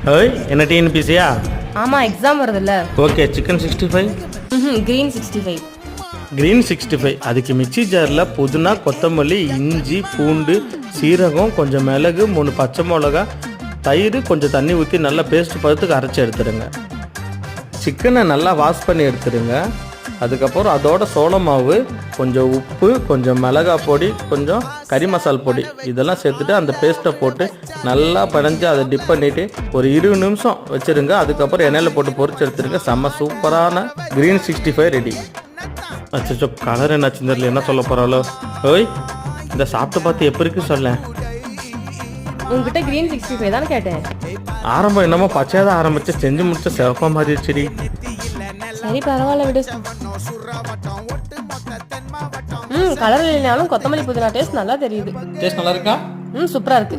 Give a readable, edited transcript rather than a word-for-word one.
ஹோய் என்ன டிஎன்பிசியா? ஆமாம் எக்ஸாம் வருதுல்ல. Okay chicken 65. க்ரீன் 65. க்ரீன் 65. அதுக்கு மிக்சி ஜாரில் புதினா, கொத்தமல்லி, இஞ்சி, பூண்டு, சீரகம், கொஞ்சம் மிளகு, 3 பச்சை மிளகா, தயிர், கொஞ்சம் தண்ணி ஊற்றி நல்லா பேஸ்ட் பதத்துக்கு அரைச்சி எடுத்துடுங்க. சிக்கனை நல்லா வாஷ் பண்ணி எடுத்துடுங்க. அதுக்கப்புறம் அதோட சோள மாவு, கொஞ்சம் உப்பு, கொஞ்சம் மிளகாய் பொடி, கொஞ்சம் கறி மசால் பொடி இதெல்லாம் சேர்த்துட்டு அந்த பேஸ்ட்டை போட்டு நல்லா பிணைஞ்சு அதை டிப் பண்ணிவிட்டு ஒரு 20 நிமிஷம் வச்சுருங்க. அதுக்கப்புறம் எண்ணெயில் போட்டு பொரிச்சு எடுத்துருங்க. செம்ம சூப்பரான க்ரீன் 65 ரெடி. அச்சோ கலர் என்ன தெரியல, என்ன சொல்ல போகிறாலோ. ஓய் இந்த சாப்பிட்டு பார்த்து எப்படி இருக்கு சொல்ல. உங்ககிட்ட க்ரீன் 65 தானே கேட்டேன். ஆரம்பம் என்னமோ பச்சையாக தான் ஆரம்பிச்சு செஞ்சு முடிச்ச சிவப்பா மாதிரி செடி. சரி பரவாயில்ல விடு. கலர் இல்லைனாலும் கொத்தமல்லி புதினா டேஸ்ட் நல்லா தெரியுது. டேஸ்ட் நல்லா இருக்கா? சூப்பராக இருக்கு.